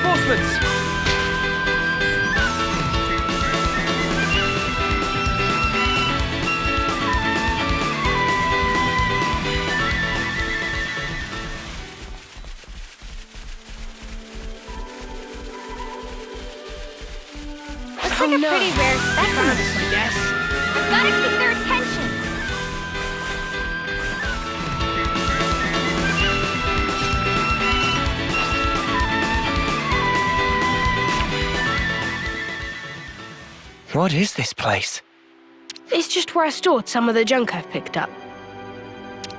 reinforcements! Looks like a pretty rare specimen, I guess. I've got to keep their attention. What is this place? It's just where I stored some of the junk I've picked up.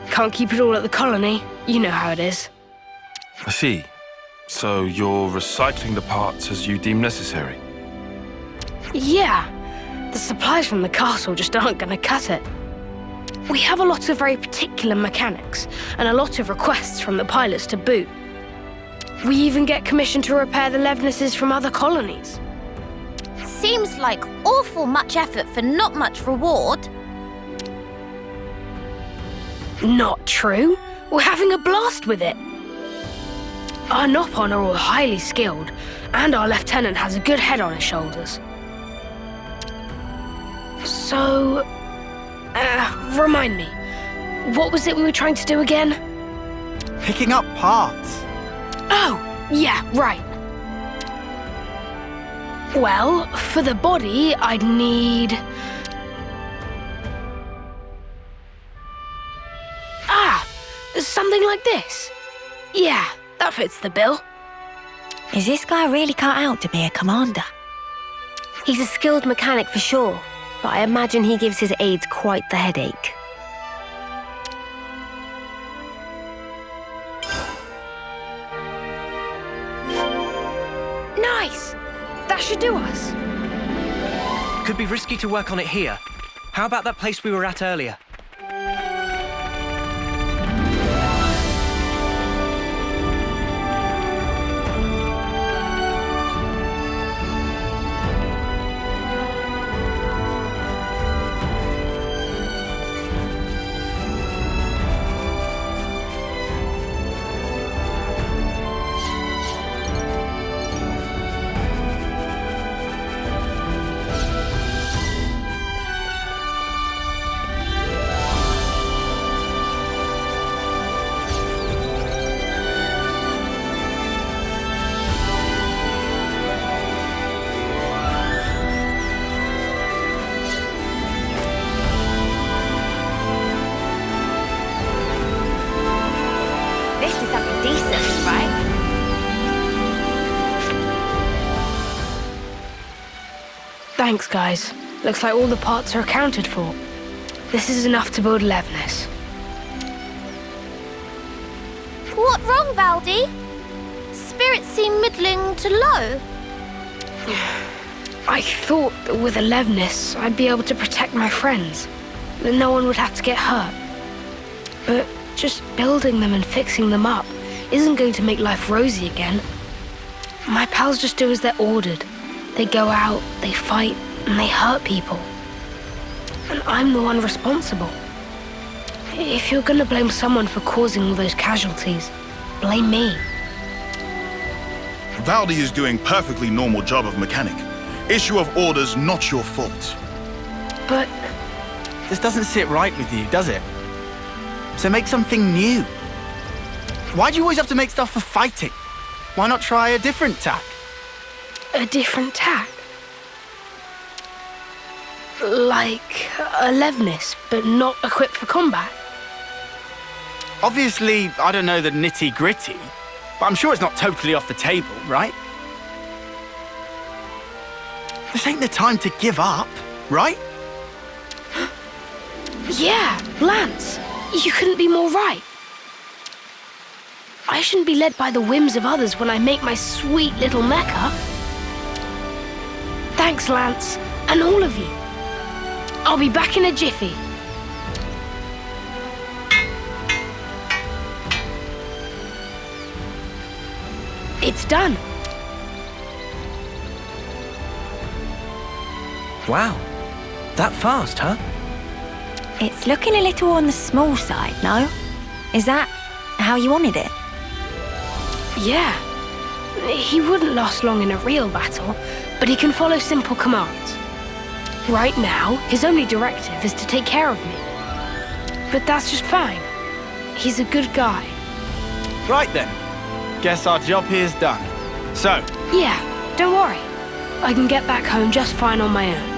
Can't keep it all at the colony. You know how it is. I see. So you're recycling the parts as you deem necessary? Yeah. The supplies from the castle just aren't going to cut it. We have a lot of very particular mechanics, and a lot of requests from the pilots to boot. We even get commissioned to repair the Levnesses from other colonies. Seems like awful much effort for not much reward. Not true. We're having a blast with it. Our Nopon are all highly skilled, and our lieutenant has a good head on his shoulders. So, remind me, what was it we were trying to do again? Picking up parts. Oh, yeah, right. Well, for the body, I'd need... something like this. Yeah, that fits the bill. Is this guy really cut out to be a commander? He's a skilled mechanic for sure, but I imagine he gives his aides quite the headache. Nice! That should do us. Could be risky to work on it here. How about that place we were at earlier? Thanks, guys. Looks like all the parts are accounted for. This is enough to build Levnes. What wrong, Valdi? Spirits seem middling to low. I thought that with a Levnes, I'd be able to protect my friends, that no one would have to get hurt. But just building them and fixing them up isn't going to make life rosy again. My pals just do as they're ordered. They go out, they fight, and they hurt people. And I'm the one responsible. If you're gonna blame someone for causing all those casualties, blame me. Valdi is doing perfectly normal job of mechanic. Issue of orders not your fault. But... This doesn't sit right with you, does it? So make something new. Why do you always have to make stuff for fighting? Why not try a different tack? A different tack? Like a Levnes, but not equipped for combat? Obviously, I don't know the nitty-gritty, but I'm sure it's not totally off the table, right? This ain't the time to give up, right? Yeah, Lance, you couldn't be more right. I shouldn't be led by the whims of others when I make my sweet little mecha. Thanks, Lance, and all of you. I'll be back in a jiffy. It's done. Wow. That fast, huh? It's looking a little on the small side, no? Is that how you wanted it? Yeah. He wouldn't last long in a real battle, but he can follow simple commands. Right now, his only directive is to take care of me. But that's just fine. He's a good guy. Right then. Guess our job here's done. So, Yeah, don't worry. I can get back home just fine on my own.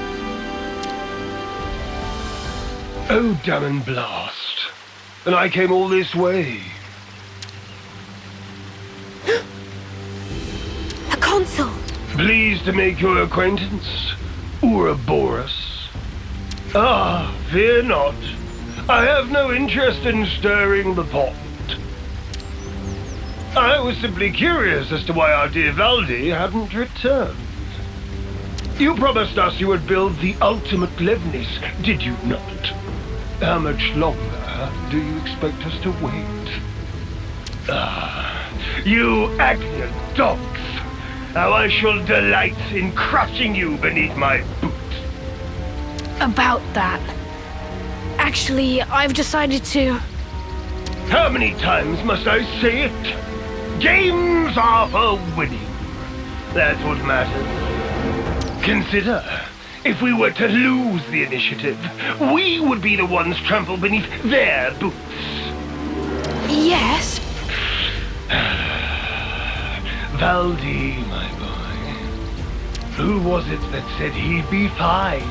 Oh, damn and blast. And I came all this way. A console! Pleased to make your acquaintance, Ouroboros. Ah, fear not. I have no interest in stirring the pot. I was simply curious as to why our dear Valdi hadn't returned. You promised us you would build the ultimate Levnis, did you not? How much longer do you expect us to wait? Ah, you arrogant dogs! How I shall delight in crushing you beneath my boot. About that. Actually, I've decided to... How many times must I say it? Games are for winning. That's what matters. Consider, if we were to lose the initiative, we would be the ones trampled beneath their boots. Yes? Valdi, my boy. Who was it that said he'd be fine,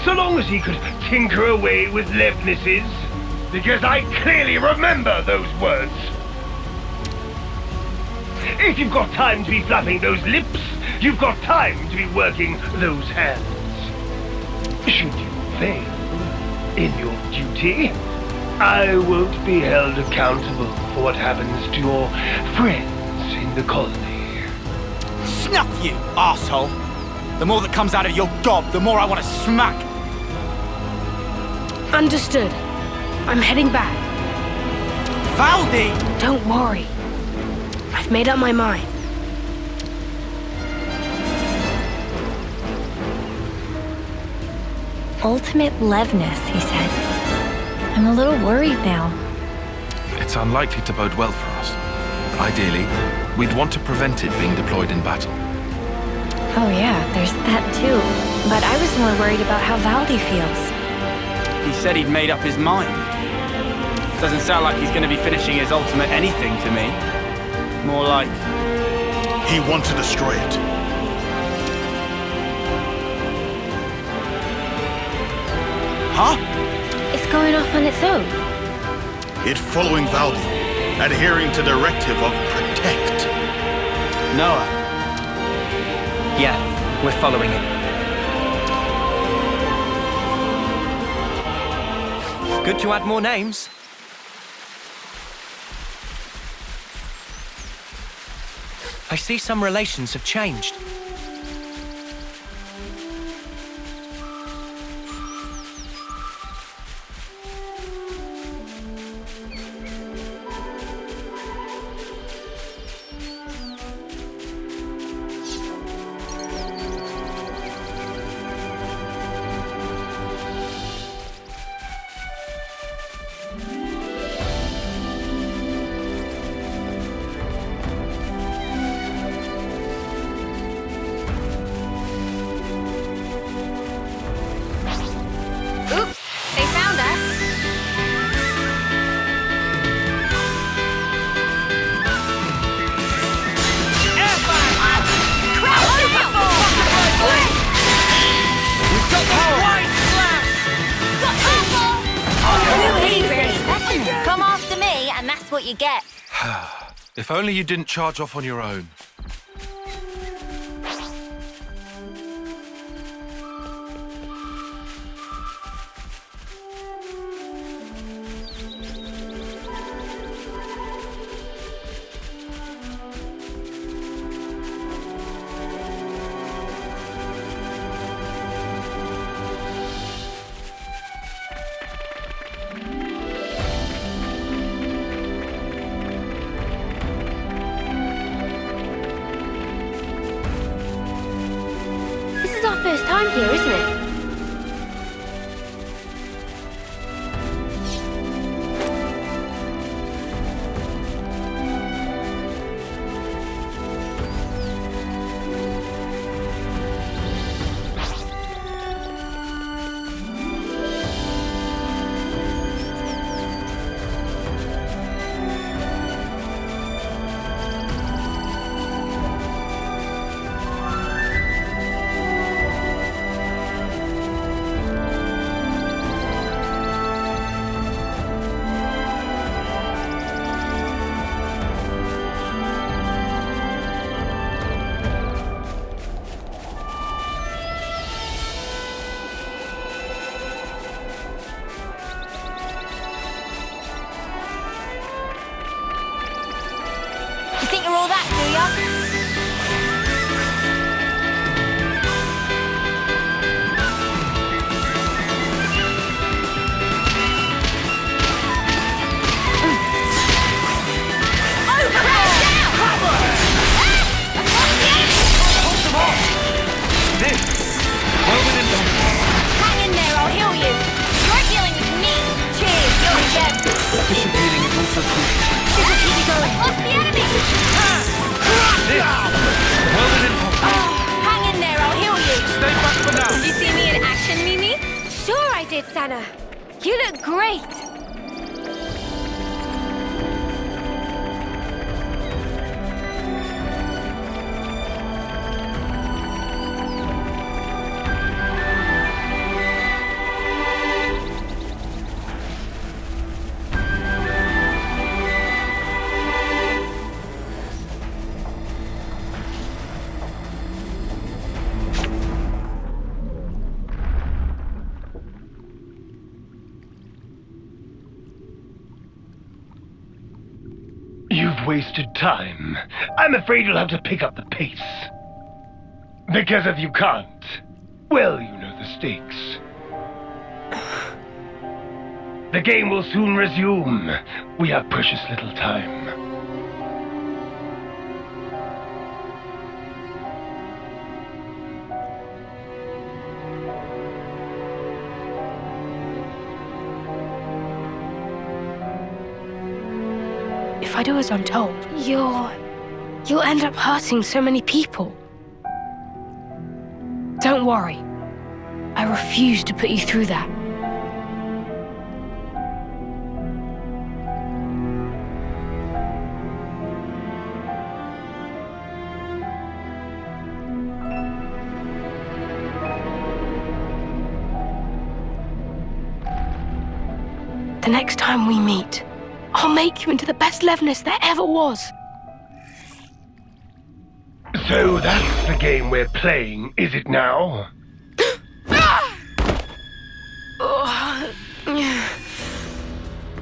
so long as he could tinker away with Levnisses? Because I clearly remember those words. If you've got time to be fluffing those lips, you've got time to be working those hands. Should you fail in your duty, I won't be held accountable for what happens to your friends in the colony. snuff you, arsehole! The more that comes out of your gob, the more I want to smack! Understood. I'm heading back. Valdi! Don't worry. I've made up my mind. Ultimate Levnis, he said. I'm a little worried now. It's unlikely to bode well for us. Ideally, we'd want to prevent it being deployed in battle. Oh yeah, there's that too. But I was more worried about how Valdi feels. He said he'd made up his mind. Doesn't sound like he's going to be finishing his ultimate anything to me. More like... He wants to destroy it. Huh? It's going off on its own. It following Valdi, adhering to directive of protect. Noah. Yeah, we're following it. Good to add more names. I see some relations have changed. Oops, they found us. Come after me, and that's what you get. If only you didn't charge off on your own. This is our first time here, isn't it? Hang in there, I'll heal you. You're dealing with me. Cheers, go again. Efficient healing is also crucial. This'll keep you going. Lost the enemy. Hang in there, I'll heal you. Stay back for now. Did you see me in action, Mimi? Sure I did, Sana. You look great. You've wasted time. I'm afraid you'll have to pick up the pace. Because if you can't, well, you know the stakes. The game will soon resume. We have precious little time. If I do as I'm told, you'll end up hurting so many people. Don't worry. I refuse to put you through that. The next time we meet, I'll make you into the best Levnis there ever was. So that's the game we're playing, is it now?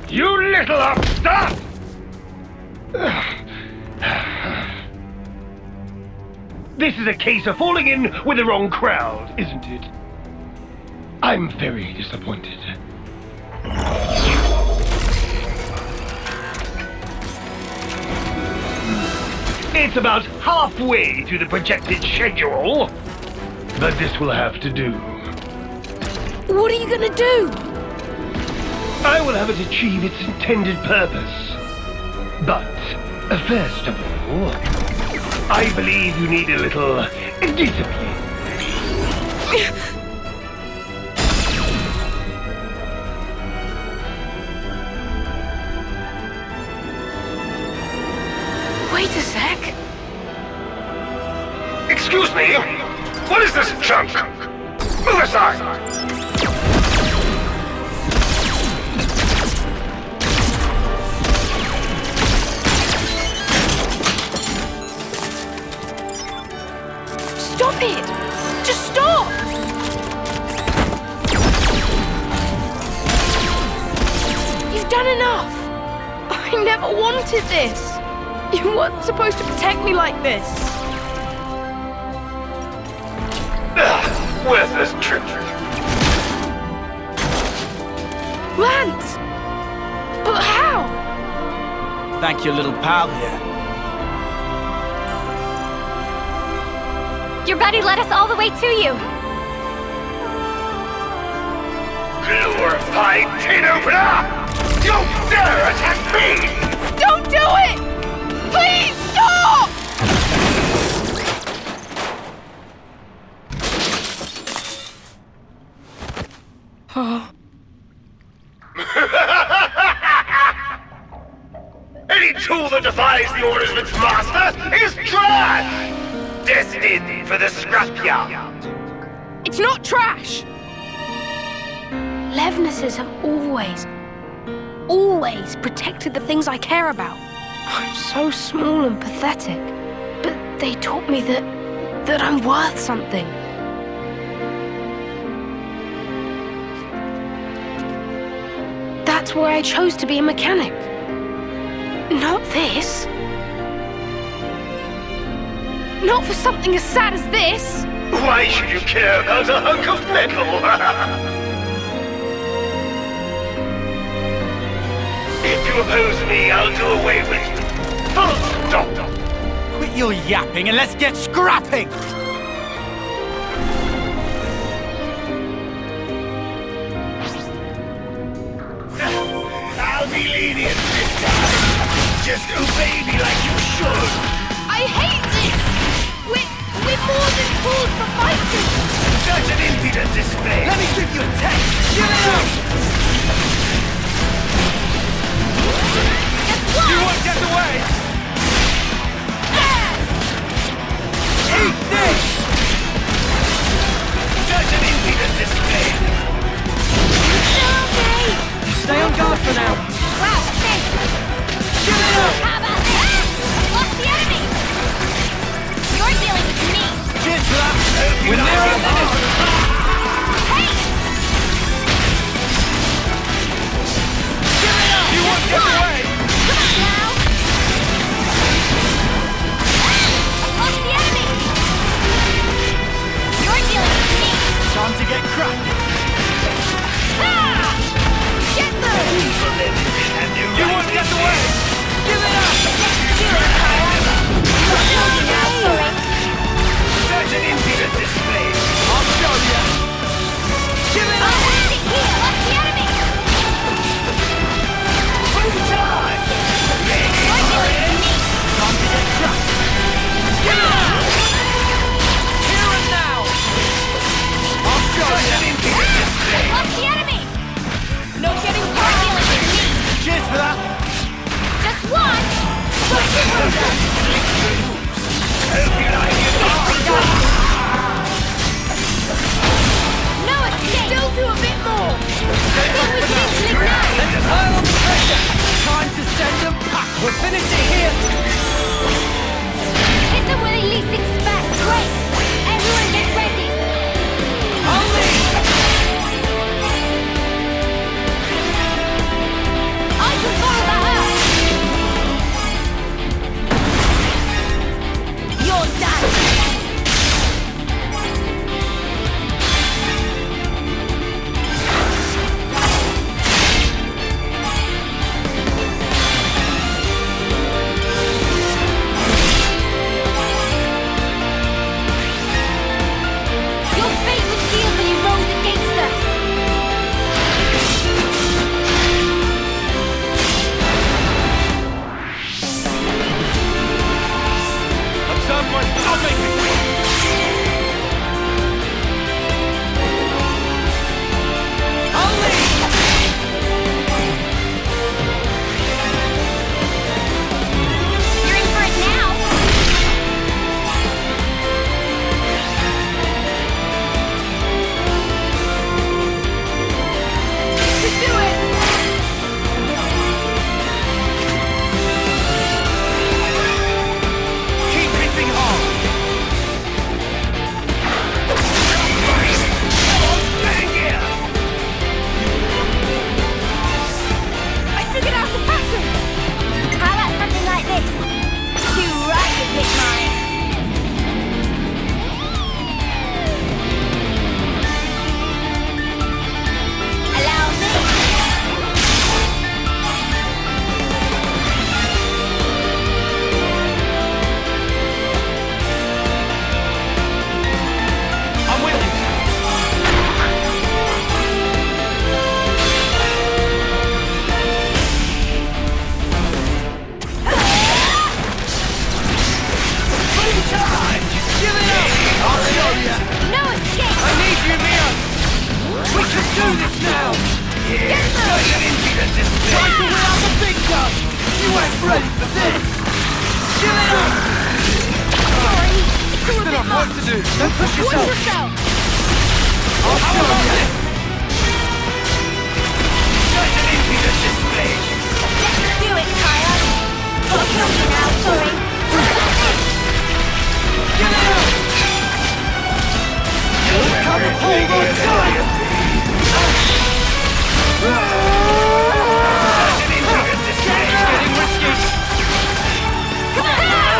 You little upstart! This is a case of falling in with the wrong crowd, isn't it? I'm very disappointed. It's about halfway to the projected schedule, but this will have to do. What are you gonna do? I will have it achieve its intended purpose. But, first of all, I believe you need a little discipline. Wait a sec. Excuse me? What is this junk? Move aside! Stop it! Just stop! You've done enough! I never wanted this! You weren't supposed to protect me like this! Worthless trick. Lance! But how? Thank your little pal here. Your buddy led us all the way to you. Glorified tin opener! Don't dare attack me! Don't do it! Please stop! Oh. Any tool that defies the orders of its master is trash! Destined for the scrapyard. It's not trash! Levnesses have always protected the things I care about. I'm so small and pathetic, but they taught me that I'm worth something. That's why I chose to be a mechanic. Not this. Not for something as sad as this. Why should you care about a hunk of metal? If you oppose me, I'll do away with you. Full stop. Quit your yapping and let's get scrapping! I'll be lenient this time. Just obey me like you should. I hate this! We're more than tools for fighting! Such an impudent display. Let me give you a taste! Give it up! You won't get away! Eat this! Such an impudent display. Stay on guard for now. Wow, thanks. Give it up! How about this? Lost the enemy. You're dealing with me. Cheers for that! We're near a Hey! Give it up! You won't get away! Come on now. Lost the enemy. You're dealing with me. Time to get cracking! Ah! Get moved. You won't get away! Give it up! I'll show you now, sorry. Such an impudent display. I'll show you! Give it Oh, up! enemy here. Lost the enemy. Full time. You're dealing with me. Time to get cracking! Give it up! Here and now! I'll show Such an you! impudent display. Lost the enemy. No getting caught. You're dealing with me. Cheers for that! Just one. Hope you like it. No escape. Still do a bit more. I think we can ignite. Let's pile on the pressure! Time to send them back! We're finishing here! Hit them where they least expect. Great. Everyone get ready. I'll lead! I can follow that up. You're done. Your fate was sealed when you rose against us. Observe my coming! I'll lead! You're in for it now. To do it. Keep hitting hard! I figured out a pattern. How about something like this? Too right to pick mine. Allow me. I'm with you! Full charge! Give it up! I'll show you! No escape. I need you, Mia! We can do this now! Get through. Try to win out the big gun! You ain't ready for this! Give it up! Sorry. It's all a Still bit have work much. to do! Don't push Watch yourself! yourself. I'll show you! Such an impudent display. Let's do it, Kaya. Gotta kill you now, sorry. Give it up! Come and hold on tight! Such an impudent display. It's getting risky! Come on now.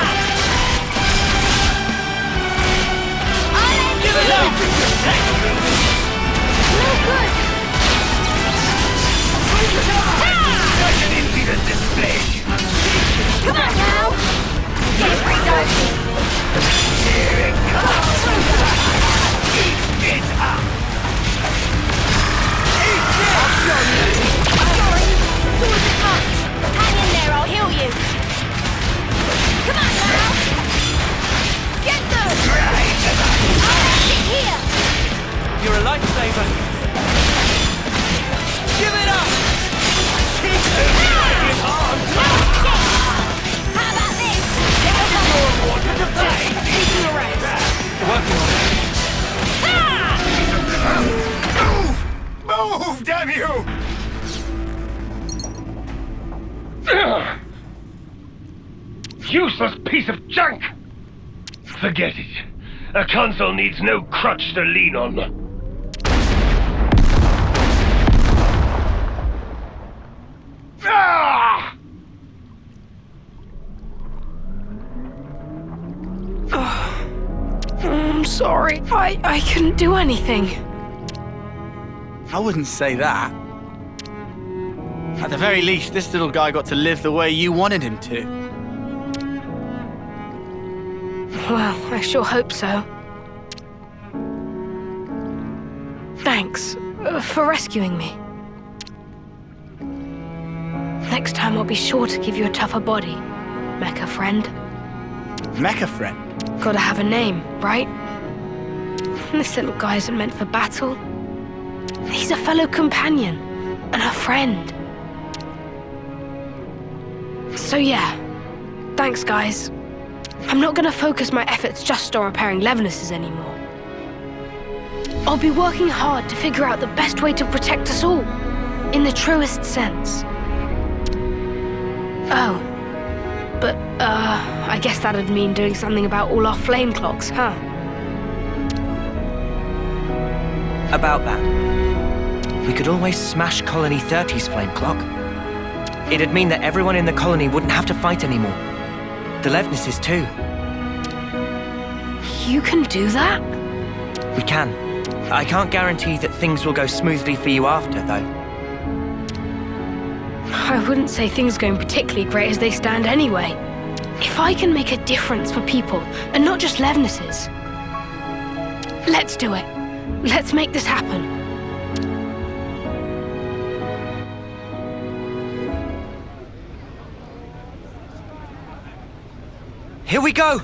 useless piece of junk! Forget it. A console needs no crutch to lean on. Ah! I'm sorry. I couldn't do anything. I wouldn't say that. At the very least, this little guy got to live the way you wanted him to. Well, I sure hope so. Thanks for rescuing me. Next time I'll be sure to give you a tougher body, mecha friend. Mecha friend? Gotta have a name, right? This little guy isn't meant for battle. He's a fellow companion and a friend. So yeah, thanks guys. I'm not gonna focus my efforts just on repairing Levnesses anymore. I'll be working hard to figure out the best way to protect us all, in the truest sense. Oh, but I guess that'd mean doing something about all our flame clocks, huh? About that, we could always smash Colony 30's flame clock. It'd mean that everyone in the colony wouldn't have to fight anymore. The Levnesses too. You can do that? We can. I can't guarantee that things will go smoothly for you after, though. I wouldn't say things are going particularly great as they stand anyway. If I can make a difference for people, and not just Levnesses. Let's do it. Let's make this happen. Here we go!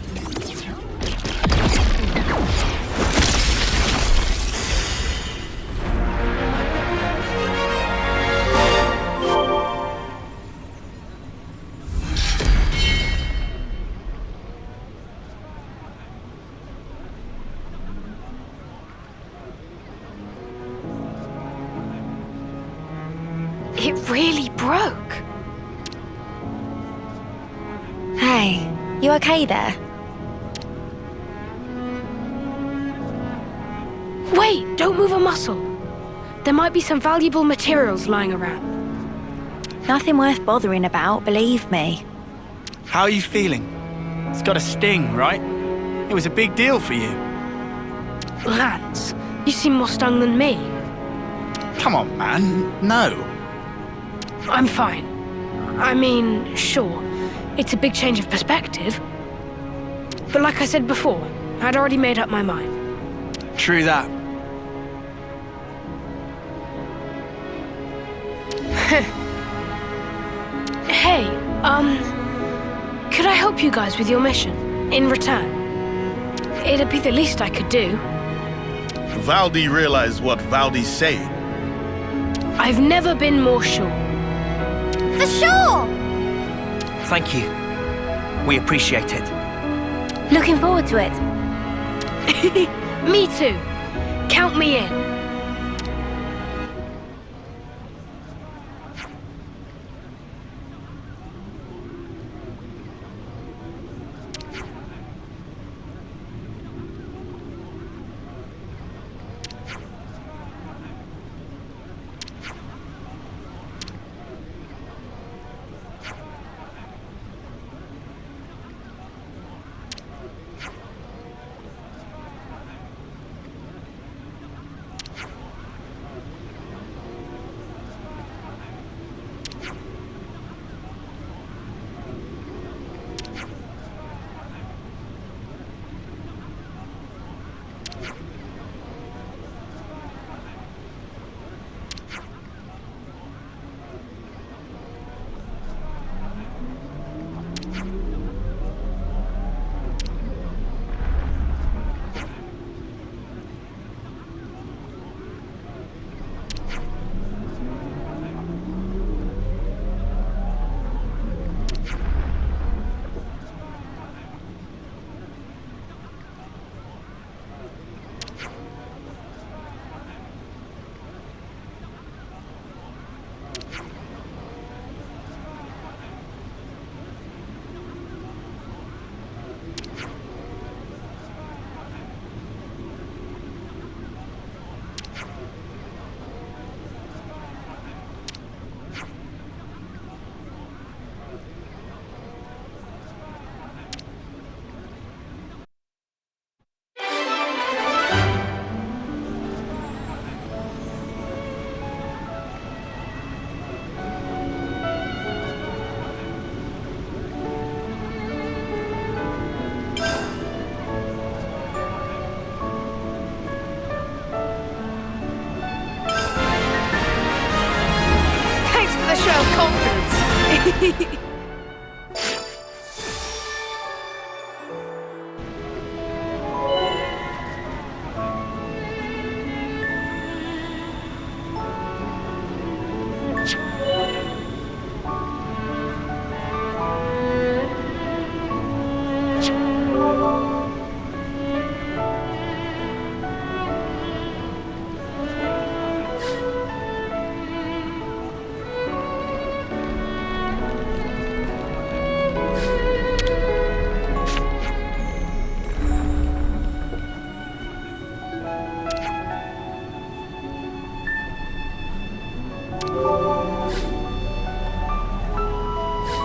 It really broke. Hey, you okay there? Wait, don't move a muscle. There might be some valuable materials lying around. Nothing worth bothering about, believe me. How are you feeling? It's got a sting, right? It was a big deal for you. Lance, you seem more stung than me. Come on, man. No. I'm fine. I mean, sure, it's a big change of perspective. But like I said before, I'd already made up my mind. True that. Hey, could I help you guys with your mission, in return? It'd be the least I could do. Valdi realized what Valdi's saying. I've never been more sure. For sure! Thank you. We appreciate it. Looking forward to it. Me too. Count me in.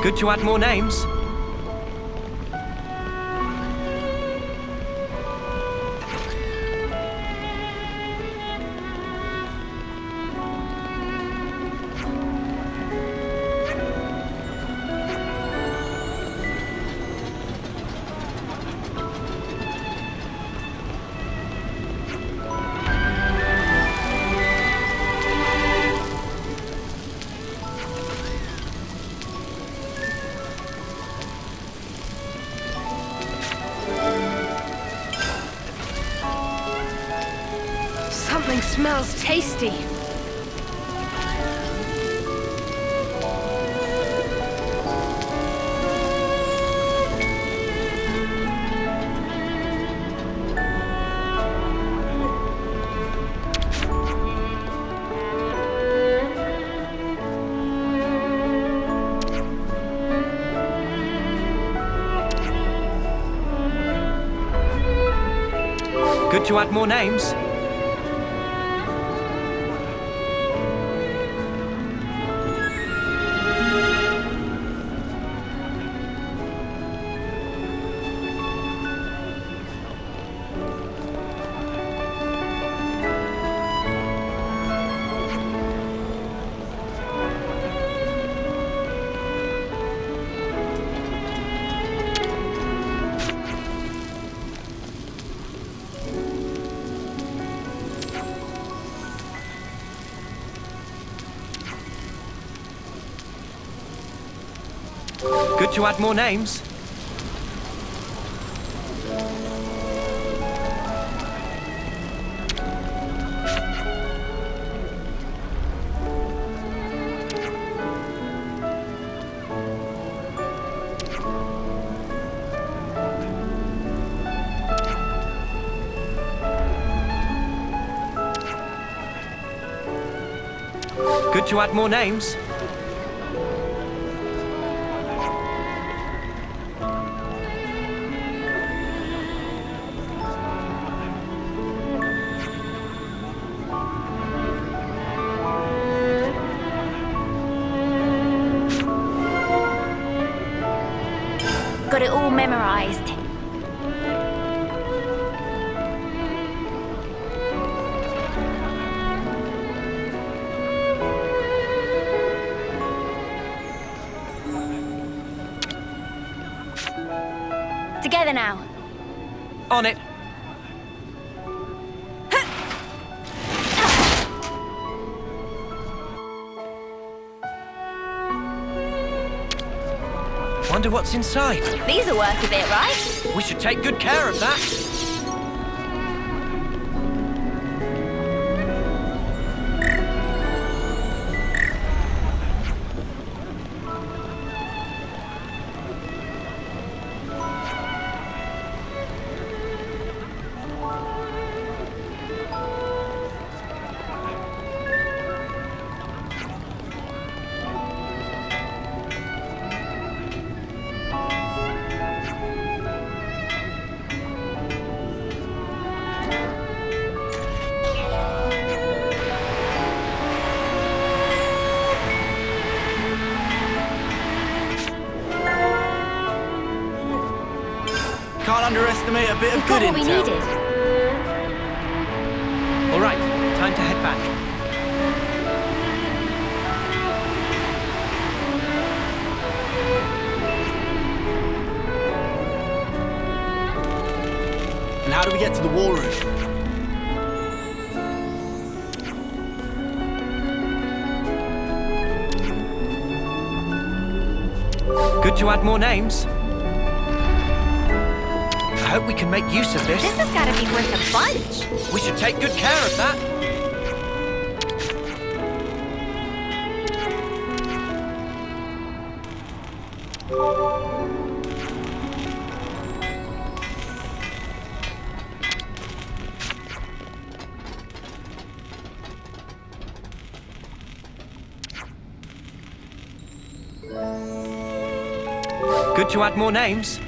Good to add more names. Something smells tasty. Good to add more names. Good to add more names. Good to add more names. Got it all memorized. Together now. On it. Wonder what's inside. These are worth a bit, right? We should take good care of that. Can't underestimate a bit of We've good got what we intel. needed. All right, time to head back. And how do we get to the war room? Good to add more names. I hope we can make use of this. This has got to be worth a bunch. We should take good care of that. Good to add more names.